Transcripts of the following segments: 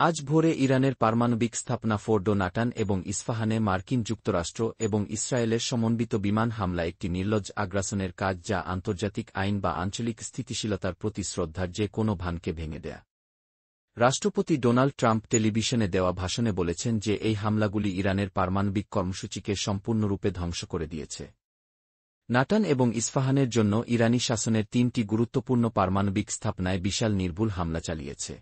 আজ ভোরে ইরানের পারমাণবিক স্থাপনা ফোর্ডো, নাটান এবং ইস্পাহানে মার্কিন যুক্তরাষ্ট্র এবং ইসরায়েলের সমন্বিত বিমান হামলা একটি নির্লজ্জ আগ্রাসনের কাজ, যা আন্তর্জাতিক আইন বা আঞ্চলিক স্থিতিশীলতার প্রতি শ্রদ্ধার যে কোনো ভানকে ভেঙে দেয়া। রাষ্ট্রপতি ডোনাল্ড ট্রাম্প টেলিভিশনে দেওয়া ভাষণে বলেছেন যে এই হামলাগুলি ইরানের পারমাণবিক কর্মসূচিকে সম্পূর্ণরূপে ধ্বংস করে দিয়েছে। নাটান এবং ইস্পাহানের জন্য ইরানি শাসনের ৩টি গুরুত্বপূর্ণ পারমাণবিক স্থাপনায় বিশাল নির্ভুল হামলা চালিয়েছে।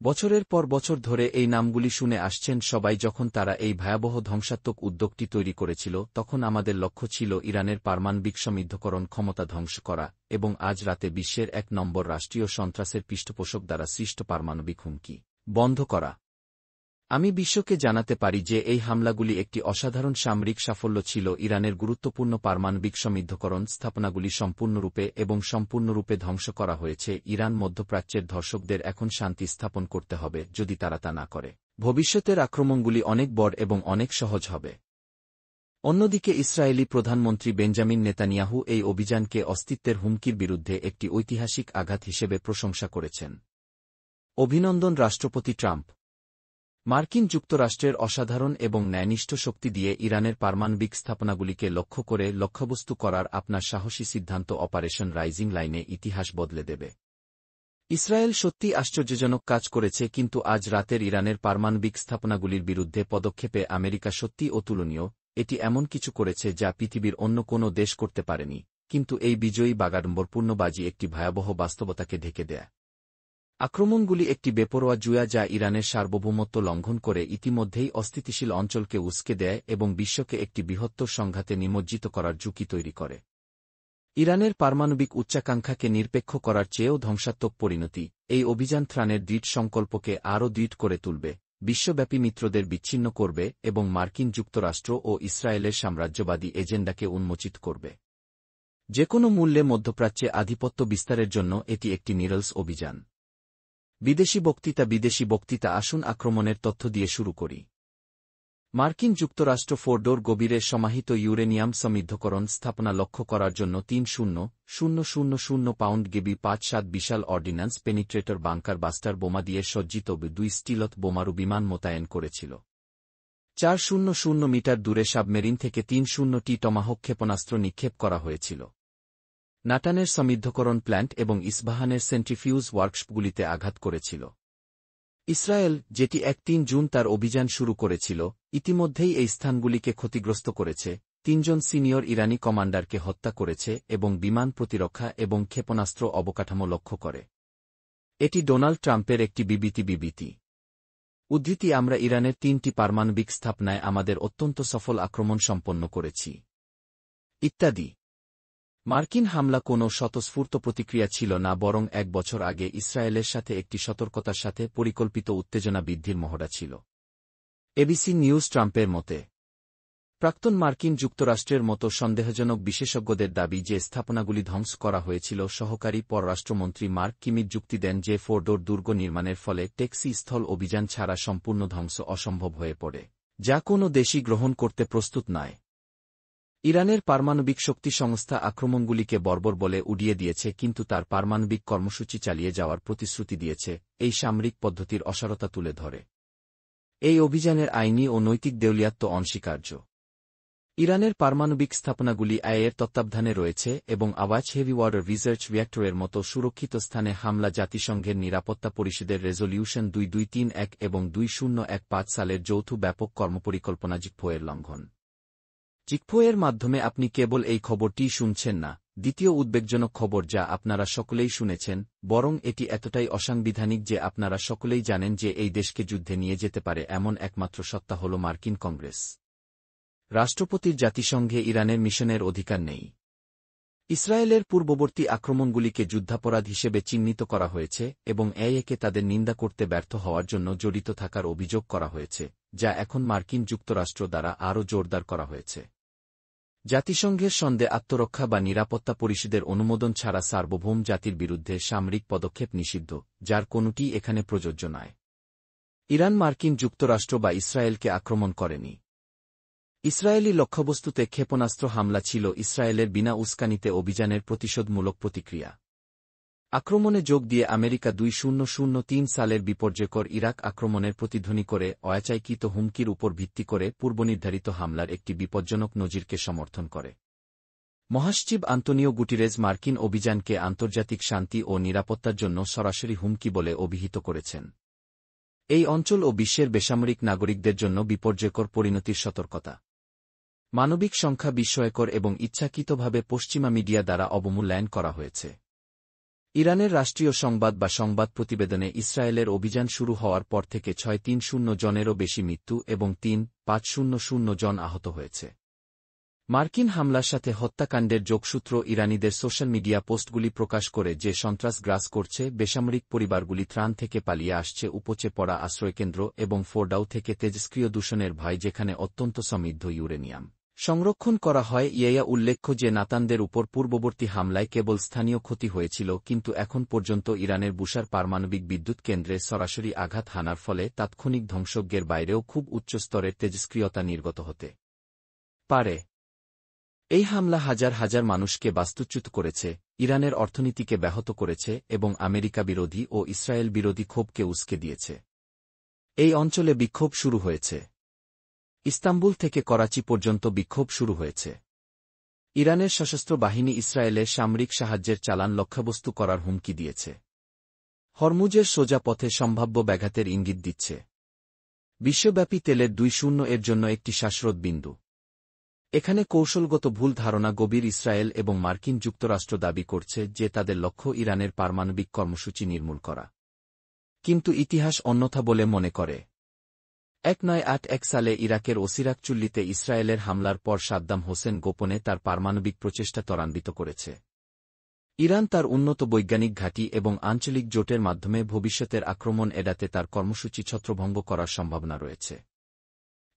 বছরের পর বছর ধরে এই নামগুলি শুনে আসছেন সবাই। যখন তারা এই ভয়াবহ ধ্বংসাত্মক উদ্যোগটি তৈরি করেছিল, তখন আমাদের লক্ষ্য ছিল ইরানের পারমাণবিক সমৃদ্ধকরণ ক্ষমতা ধ্বংস করা এবং আজ রাতে বিশ্বের ১ নম্বর রাষ্ট্রীয় সন্ত্রাসের পৃষ্ঠপোষক দ্বারা সৃষ্ট পারমাণবিক হুমকি বন্ধ করা। আমি বিশ্বকে জানাতে পারি যে এই হামলাগুলি একটি অসাধারণ সামরিক সাফল্য ছিল। ইরানের গুরুত্বপূর্ণ পারমাণবিক সমৃদ্ধকরণ স্থাপনাগুলি সম্পূর্ণরূপে ধ্বংস করা হয়েছে। ইরান মধ্যপ্রাচ্যের ধর্ষকদের এখন শান্তি স্থাপন করতে হবে। যদি তারা তা না করে, ভবিষ্যতের আক্রমণগুলি অনেক বড় এবং অনেক সহজ হবে। অন্যদিকে ইসরায়েলি প্রধানমন্ত্রী বেঞ্জামিন নেতানিয়াহু এই অভিযানকে অস্তিত্বের হুমকির বিরুদ্ধে একটি ঐতিহাসিক আঘাত হিসেবে প্রশংসা করেছেন। অভিনন্দন রাষ্ট্রপতি ট্রাম্প। মার্কিন যুক্তরাষ্ট্রের অসাধারণ এবং ন্যায়নিষ্ঠ শক্তি দিয়ে ইরানের পারমাণবিক স্থাপনাগুলিকে লক্ষ্য করে লক্ষ্যবস্তু করার আপনার সাহসী সিদ্ধান্ত অপারেশন রাইজিং লাইনে ইতিহাস বদলে দেবে। ইসরায়েল সত্যি আশ্চর্যজনক কাজ করেছে, কিন্তু আজ রাতের ইরানের পারমাণবিক স্থাপনাগুলির বিরুদ্ধে পদক্ষেপে আমেরিকা সত্যি অতুলনীয়। এটি এমন কিছু করেছে যা পৃথিবীর অন্য কোনো দেশ করতে পারেনি, কিন্তু এই বিজয়ী বাগাড়ম্বরপূর্ণ বাজি একটি ভয়াবহ বাস্তবতাকে ঢেকে দেয়। আক্রমণগুলি একটি বেপরোয়া জুয়া যা ইরানের সার্বভৌমত্ব লঙ্ঘন করে ইতিমধ্যেই অস্থিতিশীল অঞ্চলকে উস্কে দেয় এবং বিশ্বকে একটি বৃহত্তর সংঘাতে নিমজ্জিত করার ঝুঁকি তৈরি করে। ইরানের পারমাণবিক উচ্চাকাঙ্ক্ষাকে নিরপেক্ষ করার চেয়েও ধ্বংসাত্মক পরিণতি। এই অভিযান ত্রাণের দৃঢ় সংকল্পকে আরও দৃঢ় করে তুলবে, বিশ্বব্যাপী মিত্রদের বিচ্ছিন্ন করবে এবং মার্কিন যুক্তরাষ্ট্র ও ইসরায়েলের সাম্রাজ্যবাদী এজেন্ডাকে উন্মোচিত করবে। যেকোনো মূল্যে মধ্যপ্রাচ্যে আধিপত্য বিস্তারের জন্য এটি একটি নিরলস অভিযান। বিদেশি বক্তৃতা আসুন আক্রমণের তথ্য দিয়ে শুরু করি। মার্কিন যুক্তরাষ্ট্র ফোর্ডোর গভীরে সমাহিত ইউরেনিয়াম সমৃদ্ধকরণ স্থাপনা লক্ষ্য করার জন্য ৩,০০,০০০ পাউন্ড গেবি ৫-৭ বিশাল অর্ডিন্যান্স পেনিট্রেটর বাংকার বাস্টার বোমা দিয়ে সজ্জিত ২ স্টিলথ বোমারু বিমান মোতায়েন করেছিল। ৪০০ মিটার দূরে সাবমেরিন থেকে ৩০টি টমাহক ক্ষেপণাস্ত্র নিক্ষেপ করা হয়েছিল। নাটানের সমৃদ্ধকরণ প্ল্যান্ট এবং ইস্পাহানের সেন্ট্রিফিউজ ওয়ার্কশপগুলিতে আঘাত করেছিল। ইসরায়েল, যেটি ৩ জুন তার অভিযান শুরু করেছিল, ইতিমধ্যেই এই স্থানগুলিকে ক্ষতিগ্রস্ত করেছে, ৩ জন সিনিয়র ইরানি কমান্ডারকে হত্যা করেছে এবং বিমান প্রতিরক্ষা এবং ক্ষেপণাস্ত্র অবকাঠামো লক্ষ্য করে। এটি ডোনাল্ড ট্রাম্পের একটি বিবৃতি। উদ্ধৃতি: আমরা ইরানের ৩টি পারমাণবিক স্থাপনায় আমাদের অত্যন্ত সফল আক্রমণ সম্পন্ন করেছি। ইত্যাদি। মার্কিন হামলা কোনো স্বতঃস্ফূর্ত প্রতিক্রিয়া ছিল না, বরং ১ বছর আগে ইসরায়েলের সাথে একটি সতর্কতার সাথে পরিকল্পিত উত্তেজনা বৃদ্ধির মহড়া ছিল। এবিসি নিউজ ট্রাম্পের মতে, প্রাক্তন মার্কিন যুক্তরাষ্ট্রের মতো সন্দেহজনক বিশেষজ্ঞদের দাবি যে স্থাপনাগুলি ধ্বংস করা হয়েছিল। সহকারী পররাষ্ট্রমন্ত্রী মার্ক কিমির যুক্তি দেন যে ফোর্ডোর দুর্গ নির্মাণের ফলে টেক্সি স্থল অভিযান ছাড়া সম্পূর্ণ ধ্বংস অসম্ভব হয়ে পড়ে, যা কোনো দেশই গ্রহণ করতে প্রস্তুত নয়। ইরানের পারমাণবিক শক্তি সংস্থা আক্রমণগুলিকে বর্বর বলে উড়িয়ে দিয়েছে, কিন্তু তার পারমাণবিক কর্মসূচি চালিয়ে যাওয়ার প্রতিশ্রুতি দিয়েছে। এই সামরিক পদ্ধতির অসারতা তুলে ধরে এই অভিযানের আইনি ও নৈতিক দেউলিয়াত্ব অনস্বীকার্য। ইরানের পারমাণবিক স্থাপনাগুলি আইএর তত্ত্বাবধানে রয়েছে এবং আওয়াজ হেভি ওয়াটার রিসার্চ রিঅ্যাক্টরের মতো সুরক্ষিত স্থানে হামলা জাতিসংঘের নিরাপত্তা পরিষদের রেজলিউশন 2231 এবং 2015 সালের যৌথ ব্যাপক কর্মপরিকল্পনা জিকপোয়ের লঙ্ঘন। জিকপোয়ের মাধ্যমে আপনি কেবল এই খবরটিই শুনছেন না, দ্বিতীয় উদ্বেগজনক খবর যা আপনারা সকলেই শুনেছেন, বরং এটি এতটাই অসাংবিধানিক যে আপনারা সকলেই জানেন যে এই দেশকে যুদ্ধে নিয়ে যেতে পারে এমন একমাত্র সত্তা হল মার্কিন কংগ্রেস। রাষ্ট্রপতির জাতিসংঘে ইরানের মিশনের অধিকার নেই। ইসরায়েলের পূর্ববর্তী আক্রমণগুলিকে যুদ্ধাপরাধ হিসেবে চিহ্নিত করা হয়েছে এবং একে তাদের নিন্দা করতে ব্যর্থ হওয়ার জন্য জড়িত থাকার অভিযোগ করা হয়েছে, যা এখন মার্কিন যুক্তরাষ্ট্র দ্বারা আরও জোরদার করা হয়েছে। জাতিসংঘের সন্দেহ আত্মরক্ষা বা নিরাপত্তা পরিষদের অনুমোদন ছাড়া সার্বভৌম জাতির বিরুদ্ধে সামরিক পদক্ষেপ নিষিদ্ধ, যার কোনোটিই এখানে প্রযোজ্য নয়। ইরান মার্কিন যুক্তরাষ্ট্র বা ইসরায়েলকে আক্রমণ করেনি। ইসরায়েলি লক্ষ্যবস্তুতে ক্ষেপণাস্ত্র হামলা ছিল ইসরায়েলের বিনা উস্কানিতে অভিযানের প্রতিশোধমূলক প্রতিক্রিয়া। আক্রমণে যোগ দিয়ে আমেরিকা 2003 সালের বিপর্যয়কর ইরাক আক্রমণের প্রতিধ্বনি করে অযাচাইকৃত হুমকির উপর ভিত্তি করে পূর্বনির্ধারিত হামলার একটি বিপজ্জনক নজিরকে সমর্থন করে। মহাসচিব আন্তোনিও গুটিরেজ মার্কিন অভিযানকে আন্তর্জাতিক শান্তি ও নিরাপত্তার জন্য সরাসরি হুমকি বলে অভিহিত করেছেন। এই অঞ্চল ও বিশ্বের বেসামরিক নাগরিকদের জন্য বিপর্যয়কর পরিণতির সতর্কতা। মানবিক সংখ্যা বিস্ময়কর এবং ইচ্ছাকৃতভাবে পশ্চিমা মিডিয়া দ্বারা অবমূল্যায়ন করা হয়েছে। ইরানের রাষ্ট্রীয় সংবাদ বা সংবাদ প্রতিবেদনে ইসরায়েলের অভিযান শুরু হওয়ার পর থেকে 630 জনেরও বেশি মৃত্যু এবং 3500 জন আহত হয়েছে। মার্কিন হামলার সাথে হত্যাকাণ্ডের যোগসূত্র ইরানিদের সোশ্যাল মিডিয়া পোস্টগুলি প্রকাশ করে যে সন্ত্রাস গ্রাস করছে বেসামরিক পরিবারগুলি ত্রাণ থেকে পালিয়ে আসছে উপচে পড়া আশ্রয়কেন্দ্র এবং ফোর্ডাউ থেকে তেজস্ক্রিয় দূষণের ভয় যেখানে অত্যন্ত সমৃদ্ধ ইউরেনিয়াম সংরক্ষণ করা হয়। উল্লেখ্য যে নাতানদের উপর পূর্ববর্তী হামলায় কেবল স্থানীয় ক্ষতি হয়েছিল, কিন্তু এখন পর্যন্ত ইরানের বুশার পারমাণবিক বিদ্যুৎ কেন্দ্রে সরাসরি আঘাত হানার ফলে তাৎক্ষণিক ধ্বংসজ্ঞের বাইরেও খুব উচ্চ স্তরের তেজস্ক্রিয়তা নির্গত হতে পারে। এই হামলা হাজার হাজার মানুষকে বাস্তুচ্যুত করেছে, ইরানের অর্থনীতিকে ব্যাহত করেছে এবং আমেরিকা বিরোধী ও ইসরায়েল বিরোধী ক্ষোভকে উস্কে দিয়েছে। এই অঞ্চলে বিক্ষোভ শুরু হয়েছে। ইস্তাম্বুল থেকে করাচি পর্যন্ত বিক্ষোভ শুরু হয়েছে। ইরানের সশস্ত্র বাহিনী ইসরায়েলের সামরিক সাহায্যের চালান লক্ষ্যবস্তু করার হুমকি দিয়েছে। হরমুজের সোজা পথে সম্ভাব্য ব্যাঘাতের ইঙ্গিত দিচ্ছে। বিশ্বব্যাপী তেলের 2.0 এর জন্য একটি শ্বাসরোধ বিন্দু। এখানে কৌশলগত ভুল ধারণা গভীর। ইসরায়েল এবং মার্কিন যুক্তরাষ্ট্র দাবি করছে যে তাদের লক্ষ্য ইরানের পারমাণবিক কর্মসূচি নির্মূল করা, কিন্তু ইতিহাস অন্যথা বলে মনে করে। 1981 সালে ইরাকের ওসিরাক চুল্লিতে ইসরায়েলের হামলার পর সাদ্দাম হোসেন গোপনে তার পারমাণবিক প্রচেষ্টা ত্বরান্বিত করেছে। ইরান তার উন্নত বৈজ্ঞানিক ঘাঁটি এবং আঞ্চলিক জোটের মাধ্যমে ভবিষ্যতের আক্রমণ এড়াতে তার কর্মসূচি ছত্রভঙ্গ করার সম্ভাবনা রয়েছে।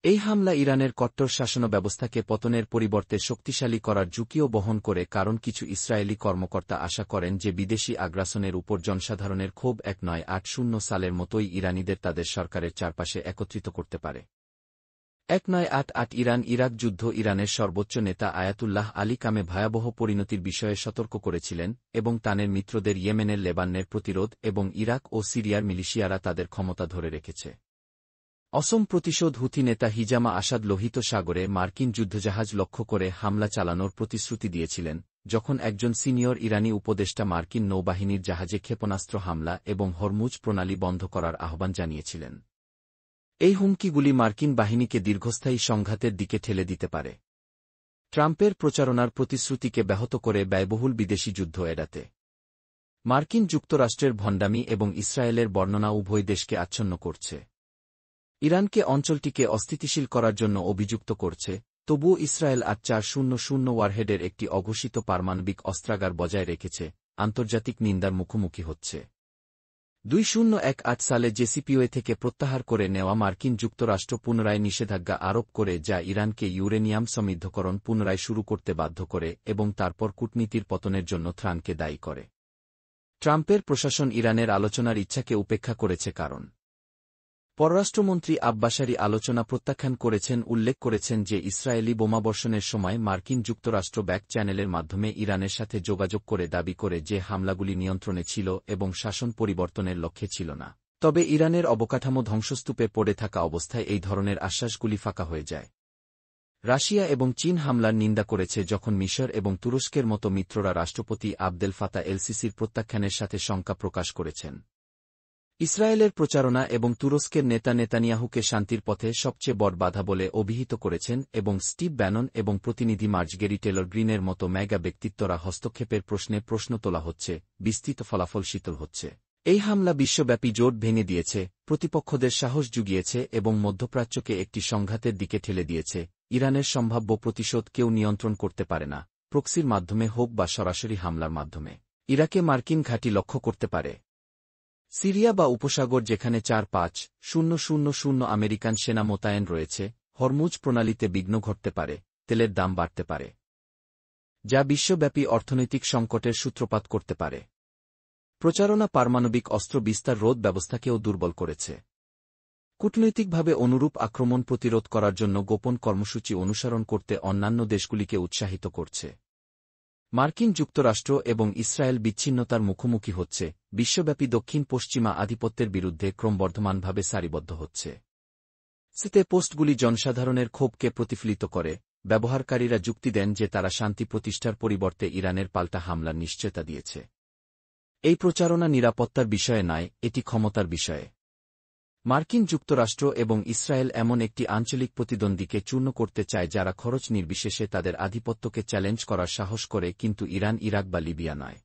এই হামলা ইরানের কট্টর শাসন ব্যবস্থাকে পতনের পরিবর্তে শক্তিশালী করার ঝুঁকিও বহন করে, কারণ কিছু ইসরায়েলি কর্মকর্তা আশা করেন যে বিদেশি আগ্রাসনের উপর জনসাধারণের ক্ষোভ 1980 সালের মতোই ইরানিদের তাদের সরকারের চারপাশে একত্রিত করতে পারে। 1988 ইরান-ইরাক যুদ্ধ ইরানের সর্বোচ্চ নেতা আয়াতুল্লাহ আলী কামে ভয়াবহ পরিণতির বিষয়ে সতর্ক করেছিলেন এবং তানের মিত্রদের ইয়েমেনের লেবাননের প্রতিরোধ এবং ইরাক ও সিরিয়ার মিলিশিয়ারা তাদের ক্ষমতা ধরে রেখেছে। অসম প্রতিশোধ হুথি নেতা হিজামা আসাদ লোহিত সাগরে মার্কিন যুদ্ধজাহাজ লক্ষ্য করে হামলা চালানোর প্রতিশ্রুতি দিয়েছিলেন, যখন একজন সিনিয়র ইরানি উপদেষ্টা মার্কিন নৌবাহিনীর জাহাজে ক্ষেপণাস্ত্র হামলা এবং হরমুজ প্রণালী বন্ধ করার আহ্বান জানিয়েছিলেন। এই হুমকিগুলি মার্কিন বাহিনীকে দীর্ঘস্থায়ী সংঘাতের দিকে ঠেলে দিতে পারে। ট্রাম্পের প্রচারণার প্রতিশ্রুতিকে ব্যাহত করে ব্যয়বহুল বিদেশি যুদ্ধ এড়াতে মার্কিন যুক্তরাষ্ট্রের ভণ্ডামি এবং ইসরায়েলের বর্ণনা উভয় দেশকে আচ্ছন্ন করছে। ইরানকে অঞ্চলটিকে অস্থিতিশীল করার জন্য অভিযুক্ত করছে, তবুও ইসরায়েল 800 ওয়ারহেডের একটি অঘোষিত পারমাণবিক অস্ত্রাগার বজায় রেখেছে, আন্তর্জাতিক নিন্দার মুখোমুখি হচ্ছে। 2018 সালে জেসিপিওএ থেকে প্রত্যাহার করে নেওয়া মার্কিন যুক্তরাষ্ট্র পুনরায় নিষেধাজ্ঞা আরোপ করে, যা ইরানকে ইউরেনিয়াম সমৃদ্ধকরণ পুনরায় শুরু করতে বাধ্য করে এবং তারপর কূটনীতির পতনের জন্য ত্রাণকে দায়ী করে। ট্রাম্পের প্রশাসন ইরানের আলোচনার ইচ্ছাকে উপেক্ষা করেছে, কারণ পররাষ্ট্রমন্ত্রী আব্বাসারি আলোচনা প্রত্যাখ্যান করেছেন, উল্লেখ করেছেন যে ইসরায়েলি বোমাবর্ষণের সময় মার্কিন যুক্তরাষ্ট্র ব্যাক চ্যানেলের মাধ্যমে ইরানের সাথে যোগাযোগ করে দাবি করে যে হামলাগুলি নিয়ন্ত্রণে ছিল এবং শাসন পরিবর্তনের লক্ষ্যে ছিল না। তবে ইরানের অবকাঠামো ধ্বংসস্তূপে পড়ে থাকা অবস্থায় এই ধরনের আশ্বাসগুলি ফাঁকা হয়ে যায়। রাশিয়া এবং চীন হামলার নিন্দা করেছে, যখন মিশর এবং তুরস্কের মতো মিত্ররা রাষ্ট্রপতি আবদেল ফাতা এল-সিসির প্রত্যাখ্যানের সাথে শঙ্কা প্রকাশ করেছেন। ইসরায়েলের প্রচারণা এবং তুরস্কের নেতা নেতানিয়াহুকে শান্তির পথে সবচেয়ে বড় বাধা বলে অভিহিত করেছেন এবং স্টিভ ব্যানন এবং প্রতিনিধি মার্জগেরি টেলর গ্রিনের মতো মেগা ব্যক্তিত্বরা হস্তক্ষেপের প্রশ্নে প্রশ্ন তোলা হচ্ছে, বিস্তৃত ফলাফল শীতল হচ্ছে। এই হামলা বিশ্বব্যাপী জোট ভেঙে দিয়েছে, প্রতিপক্ষদের সাহস জুগিয়েছে এবং মধ্যপ্রাচ্যকে একটি সংঘাতের দিকে ঠেলে দিয়েছে। ইরানের সম্ভাব্য প্রতিশোধ কেউ নিয়ন্ত্রণ করতে পারে না, প্রক্সির মাধ্যমে হোক বা সরাসরি হামলার মাধ্যমে। ইরাকে মার্কিন ঘাঁটি লক্ষ্য করতে পারে। সিরিয়া বা উপসাগর, যেখানে 4-5-0-0 আমেরিকান সেনা মোতায়েন রয়েছে। হরমুজ প্রণালীতে বিঘ্ন ঘটতে পারে, তেলের দাম বাড়তে পারে, যা বিশ্বব্যাপী অর্থনৈতিক সংকটের সূত্রপাত করতে পারে। প্রচারণা পারমাণবিক অস্ত্র বিস্তার রোধ ব্যবস্থাকেও দুর্বল করেছে। কূটনৈতিকভাবে অনুরূপ আক্রমণ প্রতিরোধ করার জন্য গোপন কর্মসূচি অনুসরণ করতে অন্যান্য দেশগুলিকে উৎসাহিত করছে। মার্কিন যুক্তরাষ্ট্র এবং ইসরায়েল বিচ্ছিন্নতার মুখোমুখি হচ্ছে, বিশ্বব্যাপী দক্ষিণ পশ্চিমা আধিপত্যের বিরুদ্ধে ক্রমবর্ধমানভাবে সারিবদ্ধ হচ্ছে। সিতে পোস্টগুলি জনসাধারণের ক্ষোভকে প্রতিফলিত করে, ব্যবহারকারীরা যুক্তি দেন যে তারা শান্তি প্রতিষ্ঠার পরিবর্তে ইরানের পাল্টা হামলার নিশ্চয়তা দিয়েছে। এই প্রচারণা নিরাপত্তার বিষয়ে নয়, এটি ক্ষমতার বিষয়ে। মার্কিন যুক্তরাষ্ট্র এবং ইসরায়েল এমন একটি আঞ্চলিক প্রতিদ্বন্দ্বীকে চূর্ণ করতে চায় যারা খরচ নির্বিশেষে তাদের আধিপত্যকে চ্যালেঞ্জ করার সাহস করে, কিন্তু ইরান, ইরাক বা লিবিয়া নয়।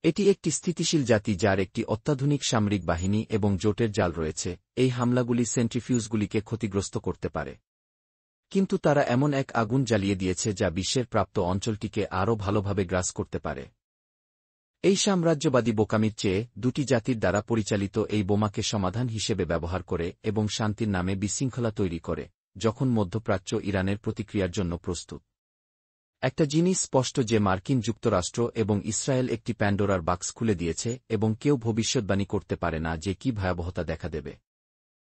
এটি একটি স্থিতিশীল জাতি যার একটি অত্যাধুনিক সামরিক বাহিনী এবং জোটের জাল রয়েছে। এই হামলাগুলি সেন্ট্রিফিউজগুলিকে ক্ষতিগ্রস্ত করতে পারে, কিন্তু তারা এমন এক আগুন জ্বালিয়ে দিয়েছে যা বিশ্বের প্রাপ্ত অঞ্চলটিকে আরও ভালোভাবে গ্রাস করতে পারে। এই সাম্রাজ্যবাদী বোকামির চেয়ে দুটি জাতির দ্বারা পরিচালিত এই বোমাকে সমাধান হিসেবে ব্যবহার করে এবং শান্তির নামে বিশৃঙ্খলা তৈরি করে, যখন মধ্যপ্রাচ্য ইরানের প্রতিক্রিয়ার জন্য প্রস্তুত। একটা জিনিস স্পষ্ট যে মার্কিন যুক্তরাষ্ট্র এবং ইসরায়েল একটি প্যান্ডোরার বাক্স খুলে দিয়েছে এবং কেউ ভবিষ্যদ্বাণী করতে পারে না যে কী ভয়াবহতা দেখা দেবে।